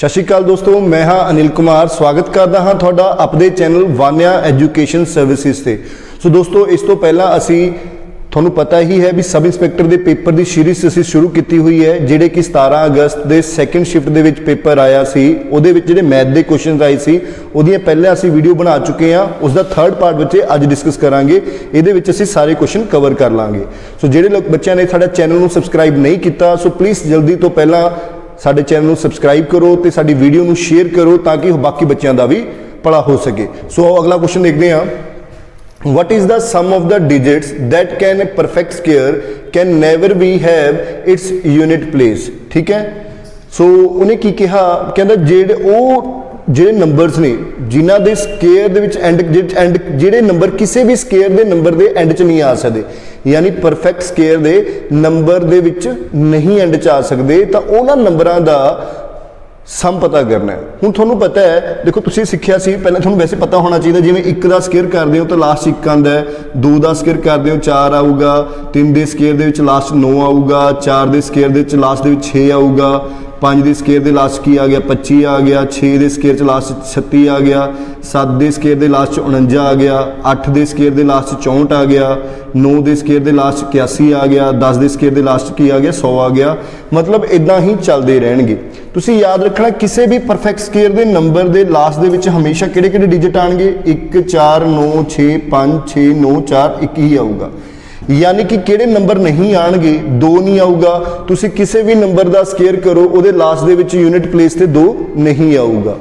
सत श्री अकाल दोस्तों, मैं हाँ अनिल कुमार। स्वागत करता हाँ तुहाडा अपने चैनल वान्या एजुकेशन सर्विसिज से। सो दोस्तों, इस तो पहला असी तुहानू पता ही है भी सब इंस्पैक्टर के पेपर की सीरीज़ असी शुरू की हुई है, जिहड़े कि 17 अगस्त के सैकेंड शिफ्ट के पेपर आया सी। उहदे विच जिहड़े मैथ के क्वेश्चन आए सी उहदियां पहले असी वीडियो बना चुके हैं। उसका थर्ड पार्ट बच्चे अज डिस्कस करांगे। इहदे विच असी सारे क्वेश्चन कवर कर लांगे। सो जिहड़े लोग बच्चों ने साडा चैनल नू सबसक्राइब नहीं किया, सो प्लीज़ जल्दी तो पहला साडे चैनल नू सबसक्राइब करो तो साडी वीडियो नू शेयर करो ताकि बाकी बच्चों का भी भला हो सके। सो अगला क्वेश्चन देखते हैं। What is the sum of the digits that can a perfect square can never be have its unit place? ठीक है। सो उन्हें की कहा, कहता ਜਿਹੜੇ नंबर्स ने जिन्हों के स्केयर दे विच एंड ਜਿਹੜੇ नंबर किसी भी स्केयर के नंबर के एंड च नहीं आ सकते, यानी परफेक्ट स्केयर के नंबर दे विच नहीं एंड च आ सकते, तो उन्होंने नंबरों का सम पता करना है। हुण तुहानूं पता है, देखो तुसीं सिक्ख्या सी पहले, तुहानूं वैसे पता होना चाहिए जिवें 1 का स्केयर करदे हो तो लास्ट 1 आंदा है, 2 का स्केयर करदे हो 4 आऊगा, 3 के स्केयर दे विच लास्ट 9 आऊगा, 4 के स्केयर दे विच लास्ट दे विच 6 आऊगा, 5 के स्केयर दे लास्ट की आ गया 25 आ गया, 6 के स्केयर च लास्ट 36 आ गया, 7 के स्केयर दे लास्ट 49 आ गया, 8 के स्केयर दे लास्ट 64 आ गया, 9 के स्केयर दे लास्ट 81 आ गया, 10 के स्केयर दे लास्ट की आ गया 100 आ गया। मतलब इदां ही चलते रहणगे। तुसीं याद रखना किसी भी परफेक्ट स्केयर के नंबर के लास्ट दे विच हमेशा किहड़े डिजिट आएंगे, 1 4 9 6 5 6 9 4 1 ही आऊगा। यानी कि किहड़े नंबर नहीं आएंगे, 2 नहीं आऊगा। तुसीं किसी भी नंबर का स्केयर करो उहदे last they which unit place ते 2 नहीं आऊगा,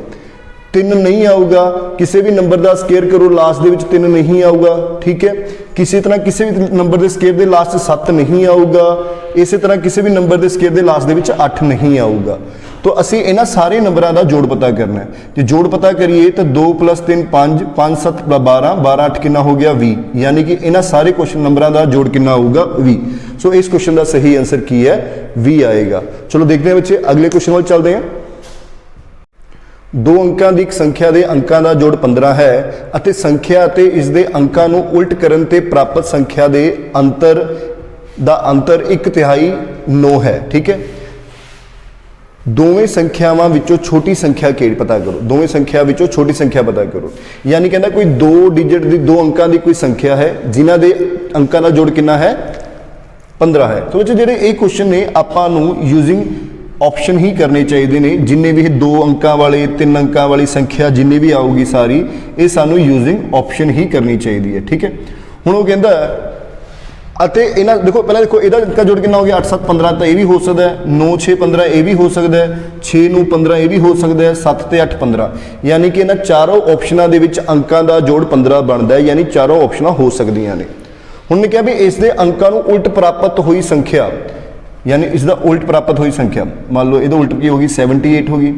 3 नहीं आऊगा। किसी भी नंबर का स्केयर करो लास्ट दे विच 3 नहीं आऊगा। ठीक है। किसी तरह किसी भी नंबर के स्केयर के लास्ट 7 नहीं आऊगा। इस तरह किसी भी नंबर के स्केयर के लास्ट दे विच 8 नहीं आऊगा। तो असी इन्हां सारे नंबरों का जोड़ पता करना है। जो जोड़ पता करिए तो 2 + 3 5, 5 7 12, 12 8 कितना हो गया 20। यानी कि इन्हां सारे क्वेश्चन नंबरों का जोड़ कितना होगा 20। सो इस क्वेश्चन का सही आंसर की है 20 आएगा। चलो देखते हैं बच्चे, अगले क्वेश्चन वाल चलते हैं। 2 अंकों की एक संख्या के अंकों का जोड़ 15 है अते संख्या ते इसके अंकों को उल्ट करन ते प्राप्त संख्या के अंतर दा अंतर 1/3 9 है। ठीक है। दोवें संख्यावां विचों छोटी संख्या केड़ी पता करो। दोवें संख्या विचों छोटी संख्या पता करो। यानी कहना कोई 2 डिजिट की 2 अंकों की कोई संख्या है जिन्हां दे अंकों का जोड़ कितना है 15 है। तो बच्चे जिहड़े ये क्वेश्चन ने आपां नूं यूजिंग ऑप्शन ही करने चाहिए ने। जिन्ने भी 2 अंकों वाले 3 अंकों वाली संख्या जिन्नी भी आऊगी सारी ये सानू यूजिंग ऑप्शन ही करनी चाहिए है। ठीक है। हुण वो कहता अते इन्हां देखो पहले देखो इहदा अंका जोड़ कितना हो गया 8 7 15, तो यह भी हो सकता है। 9 6 15 ये भी हो सकता है। 6 9 15 ये भी हो सकता है। 7 ते 8 15, यानी कि इन्हां चारों ऑप्शनों के विच अंकों का जोड़ 15 बनता है। यानी चारों ऑप्शन हो सकदियां ने। हुण क्या भी इसके अंकों को उल्ट प्राप्त हुई संख्या, यानी इसका उल्ट प्राप्त हुई संख्या, मान लो ये उल्ट की होगी 78 होगी,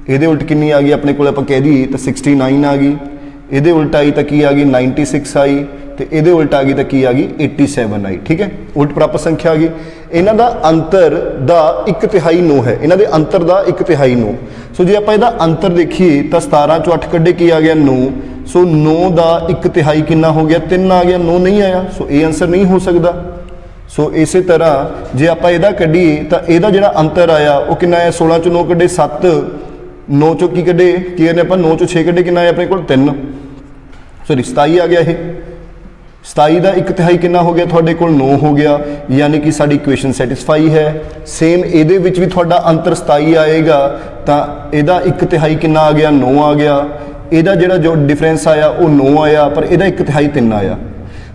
ये उल्ट कितनी आ गई अपने को आप कह दीए तो 69 आ गई, ये उल्ट आई तो की आ गई 96 आई, तो ये उल्ट आ गई तो की आ गई 87 आई। ठीक है। उल्ट प्राप्त संख्या आ गई। इन्हों का अंतर का 1/3 9 है। इन्हों के अंतर का 1/3 9। सो जो आप अंतर देखिए तो 17 चो 8 कढ़े की आ गया 9। सो 9 का 1/3 कितना हो गया 3 आ गया, 9 नहीं आया। सो ये आंसर नहीं हो सकता। सो इस तरह जे आप इहदा कढ़ीए तो यदा जो अंतर आया वो कितना है 16 चो 9 कढ़े 7, 9 चो की कढ़े की करने आप 9 चो 6 कढ़े कितना है अपने को 3, सॉरी 27 आ गया। ये 27 का 1/3 कितना हो गया थोड़े को 9 हो गया। यानी कि साडी इक्वेशन सैटिस्फाई है। सेम ये भी थोड़ा अंतर 27 आएगा तो यदा 1/3 कितना आ गया 9 आ गया। यदा जो डिफरेंस आया वो 9 आया, पर यदा 1/3 3 आया।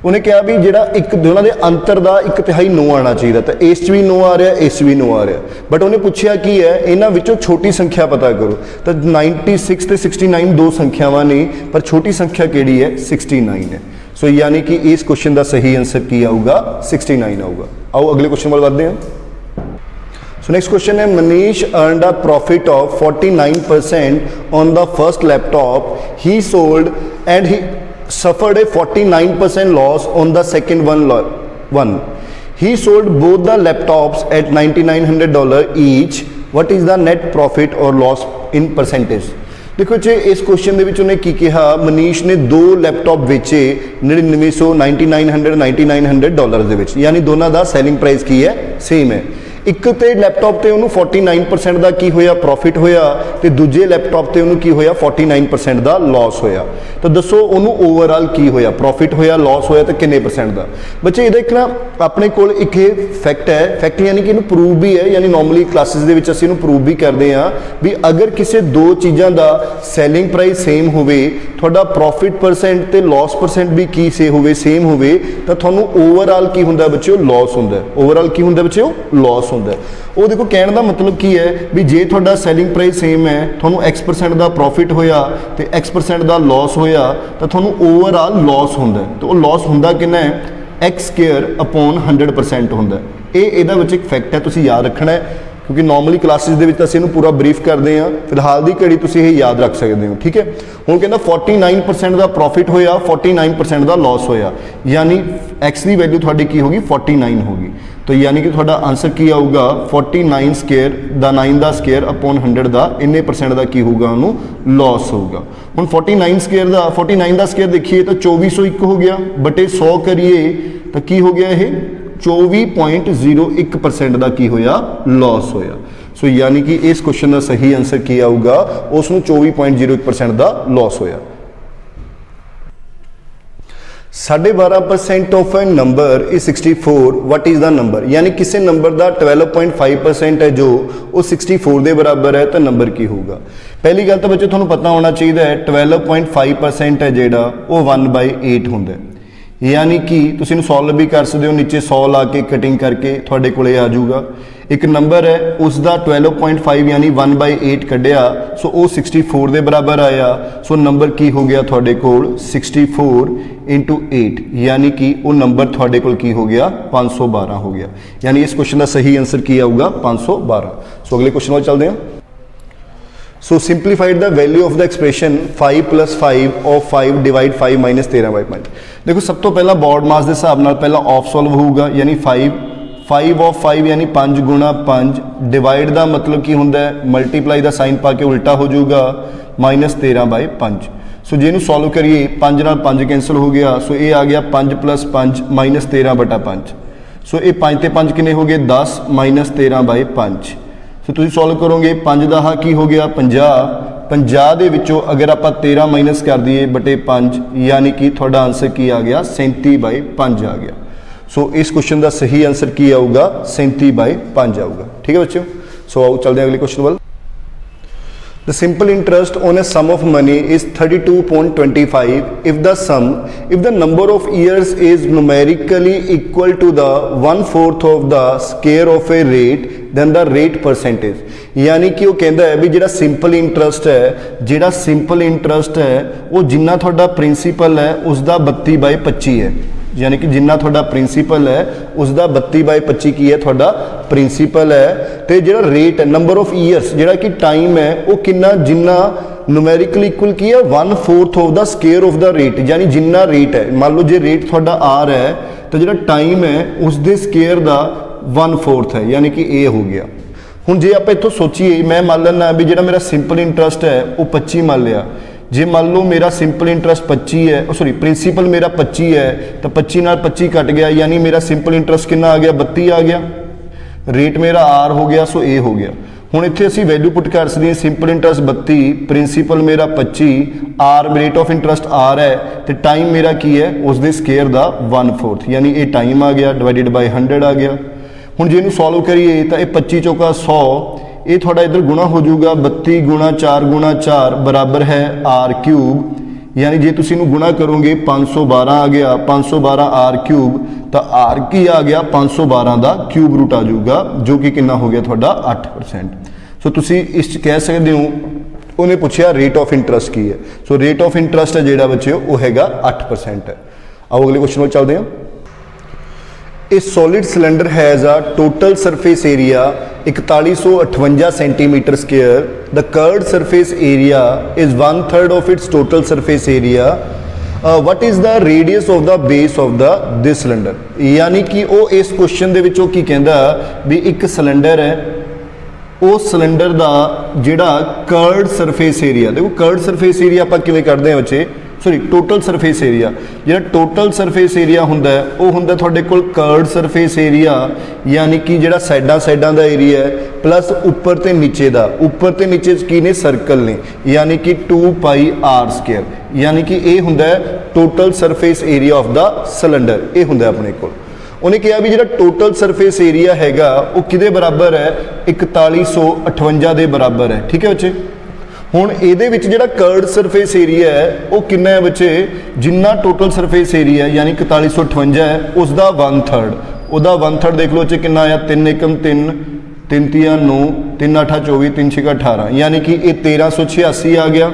उन्हें कहा भी जो एक दोनों के अंतर का 1/3 9 आना चाहिए, तो इस भी 9 आ रहा, इस भी 9 आ रहा। बट उन्हें पूछा कि है इन्हों विचों छोटी संख्या पता करो। तो 96 ते 69 2 संख्यावां ने, पर छोटी संख्या केड़ी है 69 है। सो यानी कि इस क्वेश्चन का सही आंसर की आऊगा 69 आऊगा। आओ अगले क्वेश्चन वाल बढ़ते हैं। सो नेक्स्ट क्वेश्चन है, Manish earned a profit of 49% on the first laptop he sold and he suffered a 49% loss on the second one. He sold both the laptops at $9,900 each. What is the net profit or loss in percentage? देखो जी इस question के उन्हें की कहा, मनीष ने 2 laptop बेचे 9900 $9,900 $9,900 यानी दोनों का सैलिंग प्राइस की है सेम है। ਇੱਕ ਤੇ ਲੈਪਟਾਪ ਤੇ ਉਹਨੂੰ 49% ਦਾ ਕੀ ਹੋਇਆ ਪ੍ਰੋਫਿਟ ਹੋਇਆ ਤੇ ਦੂਜੇ ਲੈਪਟਾਪ ਤੇ ਉਹਨੂੰ ਕੀ ਹੋਇਆ 49% ਦਾ ਲਾਸ ਹੋਇਆ। ਤਾਂ ਦੱਸੋ ਉਹਨੂੰ ਓਵਰਆਲ ਕੀ ਹੋਇਆ, ਪ੍ਰੋਫਿਟ ਹੋਇਆ, ਲਾਸ ਹੋਇਆ ਤੇ ਕਿੰਨੇ ਪਰਸੈਂਟ ਦਾ। ਬੱਚੇ ਇਹਦਾ ਇੱਕ ਨਾ ਆਪਣੇ ਕੋਲ ਇੱਕ ਇਹ ਫੈਕਟ ਹੈ, ਫੈਕਟ ਯਾਨੀ ਕਿ ਇਹਨੂੰ ਪ੍ਰੂਵ ਵੀ ਹੈ, ਯਾਨੀ ਨੋਰਮਲੀ ਕਲਾਸਿਸ ਦੇ ਵਿੱਚ ਅਸੀਂ ਇਹਨੂੰ ਪ੍ਰੂਵ ਵੀ ਕਰਦੇ ਹਾਂ ਵੀ ਅਗਰ ਕਿਸੇ ਦੋ ਚੀਜ਼ਾਂ ਦਾ ਸੈਲਿੰਗ ਪ੍ਰਾਈਸ ਸੇਮ ਹੋਵੇ, ਤੁਹਾਡਾ ਪ੍ਰੋਫਿਟ ਪਰਸੈਂਟ ਤੇ ਲਾਸ ਪਰਸੈਂਟ ਵੀ ਕੀ ਹੋਵੇ ਸੇਮ ਹੋਵੇ, ਤਾਂ ਤੁਹਾਨੂੰ ਓਵਰਆਲ ਕੀ ਹੁੰਦਾ ਬੱਚਿਓ ਲਾਸ ਹੁੰਦਾ। ਓਵਰਆਲ ਕੀ ਹੁੰਦਾ ਬੱਚਿਓ ਲਾਸ ਹੁੰਦਾ। ਉਹ ਦੇਖੋ ਕਹਿਣ ਦਾ ਮਤਲਬ ਕੀ ਹੈ ਵੀ ਜੇ ਤੁਹਾਡਾ ਸੈਲਿੰਗ ਪ੍ਰਾਈਸ ਸੇਮ ਹੈ, ਤੁਹਾਨੂੰ X% ਦਾ ਪ੍ਰੋਫਿਟ ਹੋਇਆ ਤੇ X% ਦਾ ਲਾਸ ਹੋਇਆ ਤਾਂ ਤੁਹਾਨੂੰ ਓਵਰਆਲ ਲਾਸ ਹੁੰਦਾ। ਤੇ ਉਹ ਲਾਸ ਹੁੰਦਾ ਕਿੰਨਾ ਹੈ X² 100% ਹੁੰਦਾ। ਇਹ ਇਹਦਾ ਵਿੱਚ ਇੱਕ ਫੈਕਟ ਹੈ, ਤੁਸੀਂ ਯਾਦ ਰੱਖਣਾ ਹੈ ਕਿਉਂਕਿ ਨੋਰਮਲੀ ਕਲਾਸਿਸ ਦੇ ਵਿੱਚ ਅਸੀਂ ਇਹਨੂੰ ਪੂਰਾ ਬਰੀਫ ਕਰਦੇ ਹਾਂ। ਫਿਲਹਾਲ ਦੀ ਘੜੀ ਤੁਸੀਂ ਇਹ ਯਾਦ ਰੱਖ ਸਕਦੇ ਹੋ, ਠੀਕ ਹੈ। ਹੁਣ ਕਹਿੰਦਾ 49% ਦਾ ਪ੍ਰੋਫਿਟ ਹੋਇਆ, 49% ਦਾ ਲਾਸ ਹੋਇਆ, ਯਾਨੀ X ਦੀ ਵੈਲਿਊ ਤੁਹਾਡੀ ਕੀ ਹੋਗੀ 49 ਹੋਗੀ। ਤਾਂ ਯਾਨੀ ਕਿ ਤੁਹਾਡਾ ਆਨਸਰ ਕੀ ਆਊਗਾ 49² ਦਾ 9 ਦਾ ਸਕੁਅਰ ਅਪੋਨ 100 ਦਾ ਇੰਨੇ ਪਰਸੈਂਟ ਦਾ ਕੀ ਹੋਊਗਾ ਉਹਨੂੰ ਲਾਸ ਹੋਊਗਾ। ਹੁਣ 49 ਦਾ ਸਕੁਅਰ ਦੇਖੀਏ ਤਾਂ 2401 ਹੋ ਗਿਆ ਬਟੇ 100 ਕਰੀਏ ਤਾਂ ਕੀ ਹੋ ਗਿਆ ਇਹ 24.01% ਦਾ ਕੀ ਹੋਇਆ ਲਾਸ ਹੋਇਆ। ਸੋ ਯਾਨੀ ਕਿ ਇਸ ਕੁਐਸਚਨ ਦਾ ਸਹੀ ਆਨਸਰ ਕੀ ਆਊਗਾ, ਉਸ ਨੂੰ 24.01% ਦਾ ਲਾਸ ਹੋਇਆ। 12.5% of a number is 64, what is the number? यानी किसी नंबर का 12.5% है जो वो 64 के बराबर है तो नंबर की होगा। पहली गल तो बच्चे थोड़ा पता होना चाहिए 12.5% है जेड़ा वो 1/8 होंगे, यानी कि तुसीं सॉल्व भी कर सकते हो, नीचे 100 ला के कटिंग करके थोड़े कोले आ जाऊगा। एक नंबर है उसका 12.5 यानी 1/8 कढ़िया, सो वो 64 के बराबर आया। सो नंबर की हो गया थोड़े कोल 64 × 8, यानी कि वो नंबर थोड़े कोल की हो गया 512 हो गया। यानी इस क्वेश्चन का सही आंसर की आऊगा 512। सो अगले क्वेश्चन वाल चलते हैं। So simplified the value of the expression 5 + 5 of 5 / 5 - 13/5। देखो सब तो पहला बोर्ड मास के हिसाब नाल पहला ऑफ सॉल्व होगा, यानी 5 of 5 यानी 5 × 5 डिवाइड का मतलब की होंगे मल्टीप्लाई का साइन पा के उल्टा हो जाऊगा -13/5। सो जे सॉल्व करिए 5 नाल 5 कैंसल हो गया, सो ये आ गया 5 + 5 -13/5। सो ये 5 ते 5 कितने हो गए 10 -13/5। सो तुम सॉल्व करोगे 5 का हा की हो गया 50 ਦੇ ਵਿੱਚੋਂ अगर आप 13 माइनस कर दिए बटे 5, यानी कि थोड़ा आंसर की आ गया 37/5 आ गया। सो इस क्वेश्चन का सही आंसर की आऊगा 37/5 आऊगा, ठीक है बच्चों। सो आओ चलते हैं अगले क्वेश्चन वाल। The simple interest on a sum of money is 32.25 if the number of years is numerically equal to the 1/4 of the square of a rate, then the rate percentage। यानी कि वो कहता है भी जिहड़ा सिंपल इंटरस्ट है वो जिन्ना थोड़ा प्रिंसीपल है उसका 32/25 है, यानी कि जिन्ना थोड़ा प्रिंसीपल है उसका 32/25 की है थोड़ा प्रिंसीपल है। तो जो रेट है नंबर ऑफ ईयर्स जोड़ा कि टाइम है वो किन्ना जिन्ना नुमेरिकल इक्वल की है 1/4 of the square of the rate, यानी जिन्ना रेट है मान लो जो रेट थोड़ा आर है तो जो टाइम है उसके स्केयर का 1/4 है, यानी कि ए हो गया। हुण जे आप इत्थों सोचीए मैं मान लेना भी जो मेरा सिंपल इंटरस्ट है वो 25 मान लिया, जे मान लो मेरा सिंपल इंटरस्ट 25 है, सॉरी प्रिंसीपल मेरा 25 है तो 25 नाल 25 कट गया, यानी मेरा सिंपल इंटरस्ट कितना आ गया 32 आ गया। रेट मेरा आर हो गया, सो ए हो गया। हुण इत्थे असीं वैल्यू पुट कर सकते हैं, सिंपल इंटरस्ट 32, प्रिंसीपल मेरा 25, R rate of interest R है तो टाइम मेरा की है उसके स्केयर का 1/4, यानी ये टाइम आ गया डिवाइडेड बाय 100 आ गया। हुण जे इहनूं सॉल्व करिए तो ये 25 चौका 100, ये थोड़ा इधर गुणा हो जाऊगा 32 × 4 × 4 बराबर है r³, यानी जे तुसीं इहनूं गुणा करोगे 512 आ गया, 512 r³ तो r की आ गया 512 का क्यूब रूट आ जाऊगा जो कि कितना हो गया थोड़ा 8%। सो तुसीं इस कह सकते हो उन्हें पूछा रेट ऑफ इंटरस्ट की है, सो रेट ऑफ इंटरस्ट है जोड़ा बच्चे वो हैगा 8% है। आओ अगले क्वेश्चन में चलते हैं। A solid cylinder has a total surface area 4158 centimeter square. The curved surface area is 1/3 of its total surface area. What is the radius of the base of this cylinder? यानी कि वो इस question दे विचों की कहंदा भी एक cylinder है, उस सिलेंडर का जिहड़ा कर्व्ड सरफेस एरिया, देखो कर्व्ड सरफेस एरिया आपां किवें कढदे हां बच्चे, सॉरी टोटल सरफेस एरिया जो टोटल सरफेस एरिया होंदा है वो होंदा तुहाडे कोल कर्ड सरफेस एरिया यानी कि जो साइडां साइडां दा एरिया है प्लस उपर ते नीचे दा उपर ते नीचे की ने सर्कल ने यानी कि 2πr², यानी कि ये होंदा है total surface area of the cylinder. ये होंदा अपने कोल उन्हें कहा भी जो टोटल सरफेस एरिया हैगा वो किदे बराबर है 4158 के बराबर है। ठीक है बच्चे, हुण इहदे विच जिहड़ा कर्ड सरफेस एरिया है वो कितना है बच्चे, जिन्ना टोटल सरफेस एरिया यानी 4158 है उसका 1/3, उसका 1/3 देख लो बच्चे कितना आया 3 एकम 3 3 तिया 9 3 8 24 3 6 18, यानी कि ये 1386 आ गया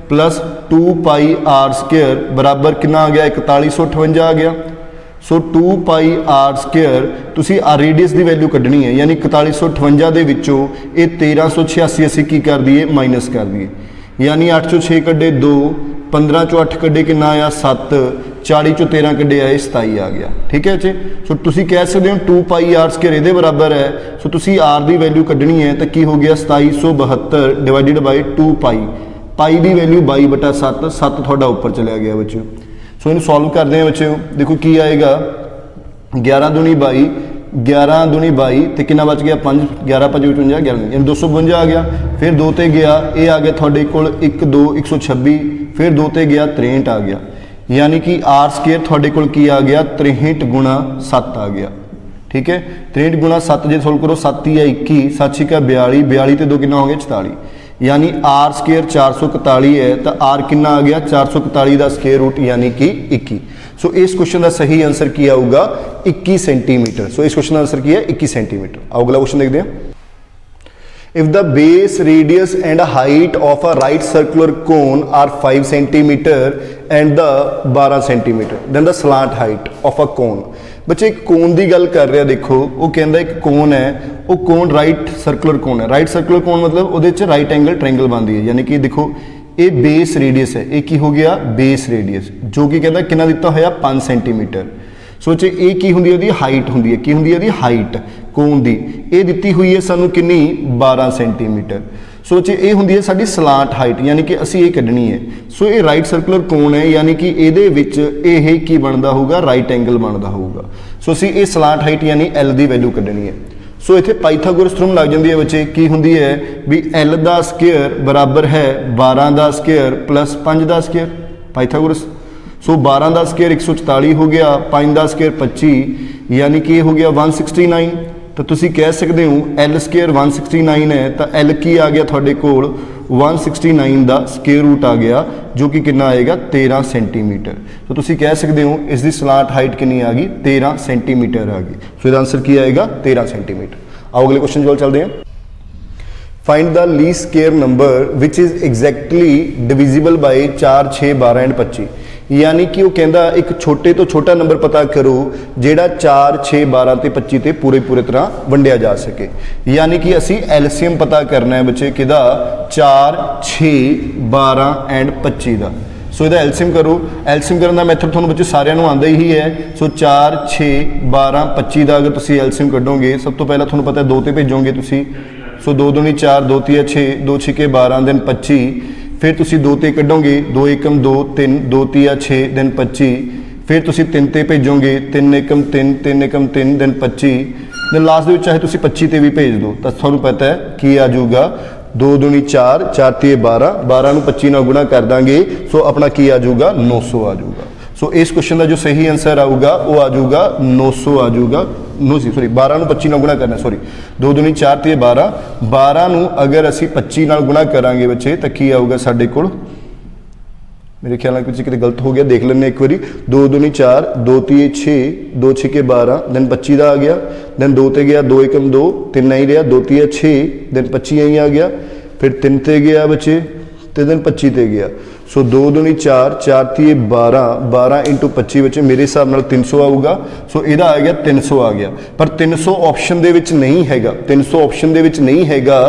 प्लस 2πr² बराबर कितना आ गया 4158 आ गया। सो 2πr² तुसी आ रेडियस की वैल्यू कढ़नी है यानी 4158 दे विचों ये 1386 असी की कर दिए माइनस कर दिए, यानी 8 चों 6 कड्डे 2, 15 चों 8 कड्डे कितना आया 7, 40 चों 13 कड्डे आए 27 आ गया। ठीक है बच्चे, सो तुसी कह सकते हो 2πr² इहदे बराबर है, सो तुसी r की वैल्यू कढ़नी है तो की हो गया 2772 डिवाइडेड बाई 2π, पाई की वैल्यू 22/7, 7 थोड़ा ऊपर चलिया गया बच्चों। सो इन सॉल्व करते हैं बच्चों, देखो की आएगा 11 दूनी 22, 11 दूनी 22 तो कितना बच गया 5, 11 5 55 11 यानी 252 आ गया। फिर 2 ते गया ये आ गया थोड़े कोल 1 2 126, फिर 2 ते गया 63 आ गया, यानी कि r² थोड़े कोल की आ गया 63 गुणा 7 आ गया। ठीक है, 63 गुणा 7 जो सोल्व करो 7 या 21, 7 6 42, 42 तो 2 कितना हो गया 44, यानी r² 441 है तो r कितना आ गया 441 का स्क्वायर रूट यानी कि 21। सो इस क्वेश्चन का सही आंसर क्या होगा 21 सेंटीमीटर। सो इस क्वेश्चन का आंसर क्या है 21 सेंटीमीटर। आओ अगला क्वेश्चन देखते हैं। If the base radius and height of a right circular cone are 5 cm and the 12 cm, then the slant height of a cone। बच्चे एक कोन की गल कर रहा, देखो वो कहता एक कोन है, वो कोन राइट सर्कुलर कोन है। राइट सर्कुलर कोन मतलब वो राइट एंगल ट्रायंगल बनती है, यानी कि देखो ये बेस रेडियस है, ये की हो गया बेस रेडियस जो कि कहता कितना दिता होया 5 सेंटीमीटर। सोचे ये की होंदी है, हाइट होंदी है, की होंदी है हाइट कोन दी, ये दिती हुई है सानू कितनी 12 सेंटीमीटर। सोचे ये होंदी है साडी स्लांट हाइट यानी कि असी ये कढ़नी है। सो ये राइट सर्कुलर कोन है यानी कि ये विच ये की बनता होगा राइट एंगल बनता होगा। सो असी ये स्लांट हाइट यानी L की वैल्यू कढ़नी है। सो इत्थे पाइथागोरस थ्योरम लग जाती है बच्चे, की होंदी है भी L का स्क्वायर बराबर है 12 का स्क्वायर प्लस 5 का स्क्वायर पाइथागोरस। सो 12 का स्क्वायर 144 हो गया, 5 का स्क्वायर 25 यानी कि हो गया 169। तो तुसी कह सकते हो L स्क्वायर 169 है तो L की आ गया थोड़े कोल 169 का स्क्वायर रूट आ गया जो कि कितना आएगा 13 सेंटीमीटर। तो तुसी कह सकते हो इसकी स्लांट हाइट कितनी आ गई 13 सेंटीमीटर आ गई। सो इसका आंसर क्या आएगा 13 सेंटीमीटर। आओ अगले क्वेश्चन जो चलते हैं। Find the least square number which is exactly divisible by 4 6 12 and 25, यानी कि वो कहता एक छोटे तो छोटा नंबर पता करो जेड़ा 4 6 12 ते 25 ते पूरे तरह वंडिया जा सके, यानी कि असी एलसीएम पता करना है बच्चे किदा 4 6 12 एंड 25 का। सो इसका एलसीएम करो, एलसीएम करने का मैथड थोड़ा बच्चे सारिਆਂ ਨੂੰ आंदा ही है। सो 4 6 12 25 का अगर तुम एलसीएम कढोगे सब तो पहला थोड़ा पता 2 ते भेजोगे तुसी। सो 2 दूनी 4 2 तिया 6 2 6 12 दिन 25, फिर तुसी 2 ते कढोगे 2 एकम 2 3 2 तिया 6 दिन 25, फिर तुसी 3 ते भेजोगे 3 एकम 3 3 एकम 3 दिन 25, दिन लास्ट में चाहे तुसी 25 ते भी भेज दो तो थानू पता है कि आ जाऊगा 2 दूनी 4 4 तिये 12 12 नू 25 नाल गुणा कर देंगे। सो अपना की आ जाऊगा 900 आ जाऊगा। सो इस क्वेश्चन का जो सही आंसर आऊगा वो आ जाऊगा 900 आ जाऊगा। नो सी सॉरी 12 नू 25 नाल गुणा करना, सॉरी 2 दूनी 4 ते 12 12 नू अगर असी 25 नाल गुणा करांगे बच्चे तो की आऊगा साडे कोल, मेरे ख्याल में कितने गलत हो गया देख लेने एक बारी। 2 दूनी 4 2 तिये 6 2 6 12 दिन 25 का आ गया, दिन 2 ते गया 2 एकम 2 3 नहीं रहा 2 तिया 6 दिन 25 यही आ गया, फिर 3 ते गया बच्चे तो दिन 25 ते गया। सो 2 दूनी 4 4 तिये 12 12 इंटू 25 बच्चे मेरे हिसाब नाल 300 आऊगा। सो इहदा आ गया 300 आ गया, पर 300 ऑप्शन दे विच नहीं हैगा, 300 ऑप्शन दे विच नहीं हैगा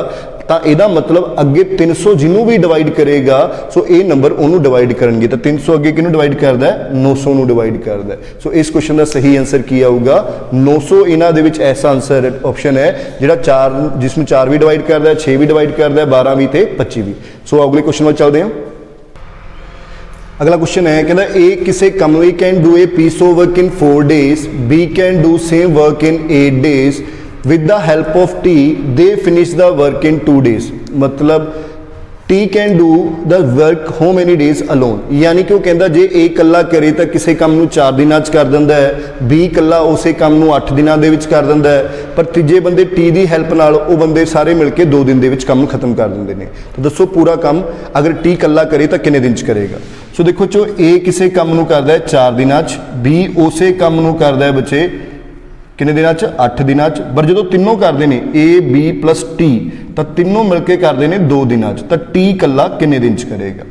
तो यदा मतलब अगे 300 जिन्हों भी डिवाइड करेगा सो ये नंबर उन्होंने डिवाइड करेंगे तो 300 अगे किनू डिवाइड करता है 900 नू डिवाइड करता है। सो इस क्वेश्चन का सही आंसर की आऊगा 900। इन्हां दे विच ऐसा आंसर ऑप्शन है जिहड़ा 4 जिसमें 4 भी डिवाइड करता है 6 भी डिवाइड करता है 12 भी ते 25 भी। सो अगले क्वेश्चन में चलते हैं। अगला क्वेश्चन है कहता ए किसी काम A can do a piece of work in 4 days, B can do same work in 8 days, with the help of T they finish the work in 2 days। मतलब T can do the work how many days alone, यानी कि वो कहता जे ए कला करे तो किसी काम नूं 4 दिनां च कर दिंदा है, बी कला उसे काम नूं 8 दिनां दे विच कर दिंदा है, पर तीजे बंदे टी दी हैल्प नाल वो बंदे सारे मिलके 2 दिन दे विच काम नूं खत्म कर दिंदे ने। तो दसो पूरा काम अगर टी कला करे तो किन्ने दिन च करेगा। सो देखो चो ए किसी काम नूं करदा है 4 दिनां च, बी उसे काम नूं करदा है बच्चे किन्ने दिनां च 8 दिनां च, पर जो तीनों करते हैं ए बी प्लस टी तो तीनों मिलके करते हैं 2 दिनां च, तो टी कला किन्ने दिन च करेगा।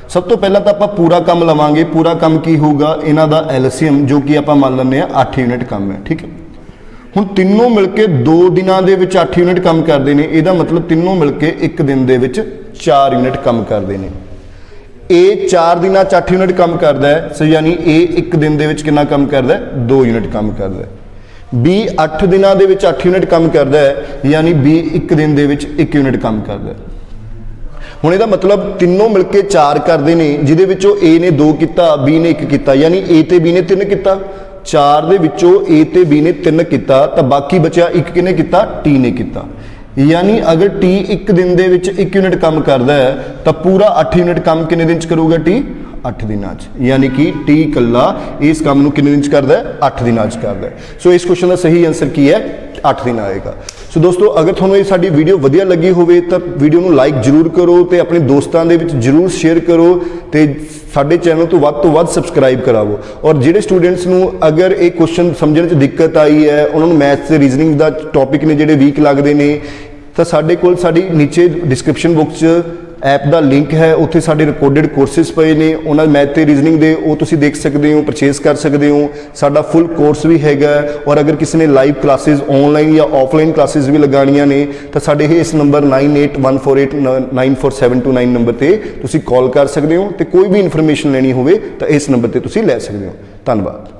सब तो पहला तो आप पूरा काम लवांगे, पूरा काम की होगा इन्हां दा एलसीएम जो कि आप मान लें 8 यूनिट काम है, ठीक है। हुण तीनों मिलके 2 दिनां दे विच 8 यूनिट काम करते हैं, इसका मतलब तीनों मिलके एक दिन दे विच 4 यूनिट काम करते हैं। ए 4 दिनां च 8 यूनिट काम करता है, सो यानी ए एक दिन दे विच कितना काम करता है 2 यूनिट काम करता है। बी 8 दिनां दे विच 8 यूनिट काम करता है, यानी बी एक दिन दे विच 1 यूनिट काम करता है। हुण इहदा मतलब तीनों मिलके 4 करते हैं, जिहदे विचों ए ने 2 किया, बी ने 1 किया, यानी ए ते बी ने 3 किया। 4 दे विचों ए ते बी ने 3 किया, तो बाकी बचा 1 किने किया, टी ने किया। यानी अगर टी एक दिन दे विच 1 यूनिट काम करता है तो पूरा 8 यूनिट काम किन्ने दिन च करूगा टी 8 दिनां च, यानी कि टी कला इस काम नूं किन्ने दिन च करदा है 8 दिनां च करदा है। सो इस क्वेश्चन का सही आंसर की है 8 दिन आएगा। सो दोस्तों अगर तुहानूं ये साडी वीडियो वधिया लगी होवे तो वीडियो नूं लाइक जरूर करो ते अपने दोस्तां दे विच जरूर शेयर करो ते साडे चैनल तो वध सबसक्राइब करावो। और जिहड़े स्टूडेंट्स नूं अगर ये क्वेश्चन समझण च दिक्कत आई है, उन्होंने मैथ्स ते रीजनिंग दा टॉपिक ने जिहड़े वीक लगदे ने, तो साडे कोल साडी नीचे डिस्क्रिप्शन बॉक्स ऐप का लिंक है, उत्थे साडे रिकॉर्डेड कोर्सेस पे ने, उन्होंने मैथ ते रीजनिंग दे वो तुसीं देख सकते हो, परचेज कर सकते हो। साडा फुल कोर्स भी हैगा, और अगर किसी ने लाइव क्लासेस ऑनलाइन या ऑफलाइन क्लासेस भी लगानियां ने तो साडे इस नंबर 9814894729 नंबर ते तुसीं कॉल कर सकते हो, तो कोई भी इन्फॉर्मेशन लेनी होवे तो इस नंबर ते तुसीं लै सकते हो। धन्यवाद।